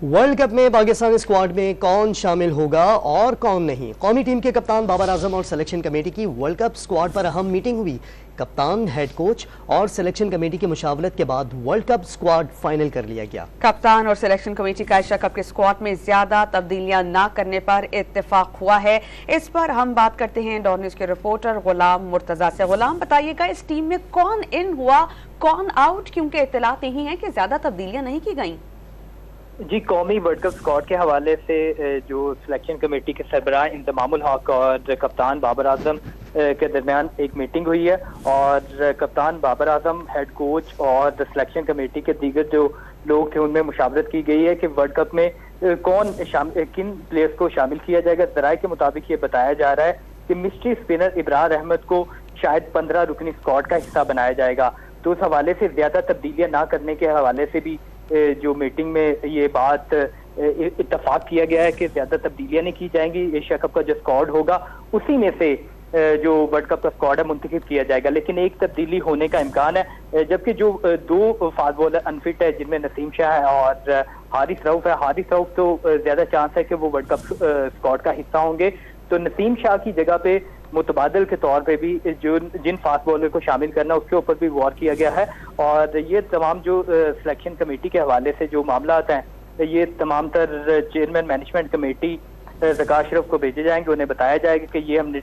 World cup میں Pakistani squad میں کون شامل ہوگا اور کون نہیں؟ قومی ٹیم کے کپتان بابر اعظم اور سلیکشن کمیٹی کی ورلڈ کپ اسکواڈ پر اہم میٹنگ ہوئی۔ کپتان، ہیڈ کوچ اور سلیکشن کمیٹی کی مشاورت کے بعد ورلڈ کپ اسکواڈ فائنل کر لیا گیا۔ کپتان اور سلیکشن کمیٹی کا ایشیا کپ کے اسکواڈ میں زیادہ تبدیلیاں نہ کرنے پر اتفاق ہوا ہے۔ اس پر ہم بات کرتے ہیں ڈان نیوز کے رپورٹر غلام مرتضیٰ سے۔ غلام، بتائیے گا اس ٹیم میں کون ان ہوا، کون آؤٹ، کیونکہ اطلاعات یہی ہیں کہ زیادہ تبدیلیاں نہیں کی گئیں۔ جی، قومی ورلڈ کپ اسکواڈ کے حوالے سے جو سلیکشن کمیٹی کے سربراہ انضمام الحق اور کپتان بابر اعظم کے درمیان ایک میٹنگ ہوئی ہے، اور کپتان بابر اعظم، ہیڈ کوچ اور سلیکشن کمیٹی کے دیگر جو لوگ تھے ان میں مشاورت کی گئی ہے کہ ورلڈ کپ میں کن پلیئرز کو شامل کیا جائے گا۔ ذرائع کے مطابق یہ بتایا جا رہا ہے کہ مسٹری اسپنر ابرار احمد کو شاید 15 رکنی اسکواڈ کا حصہ بنایا جائے گا۔ تو اس حوالے سے زیادہ تبدیلیاں نہ کرنے کے حوالے سے بھی جو میٹنگ میں یہ بات اتفاق کیا گیا ہے کہ زیادہ تبدیلیاں نہیں کی جائیں گی۔ ایشیا کپ کا جو اسکواڈ ہوگا اسی میں سے جو ورلڈ کپ کا اسکواڈ ہے منتخب کیا جائے گا، لیکن ایک تبدیلی ہونے کا امکان ہے، جبکہ جو دو فاسٹ بالر انفٹ ہے جن میں نسیم شاہ ہے اور حارث رؤف ہے۔ حارث رؤف تو زیادہ چانس ہے کہ وہ ورلڈ کپ اسکواڈ کا حصہ ہوں گے، تو نسیم شاہ کی جگہ پہ متبادل کے طور پہ بھی جن فاسٹ بالر کو شامل کرنا اس کے اوپر بھی غور کیا گیا ہے۔ اور یہ تمام جو سلیکشن کمیٹی کے حوالے سے جو معاملات ہیں یہ تمام تر چیئرمین مینجمنٹ کمیٹی ذکا اشرف کو بھیجے جائیں گے۔ انہیں بتایا جائے گا کہ یہ ہم نے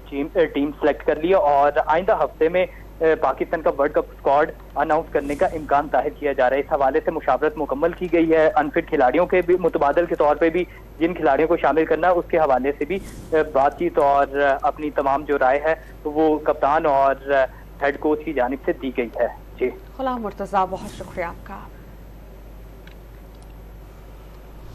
ٹیم سلیکٹ کر لی ہے اور آئندہ ہفتے میں پاکستان کا ورلڈ کپ اسکواڈ اناؤنس کرنے کا امکان ظاہر کیا جا رہا ہے۔ اس حوالے سے مشاورت مکمل کی گئی ہے۔ انفٹ کھلاڑیوں کے بھی متبادل کے طور پہ بھی جن کھلاڑیوں کو شامل کرنا ہے اس کے حوالے سے بھی بات چیت اور اپنی تمام جو رائے ہے وہ کپتان اور ہیڈ کوچ کی جانب سے دی گئی ہے۔ جی غلام مرتضیٰ، بہت شکریہ آپ کا۔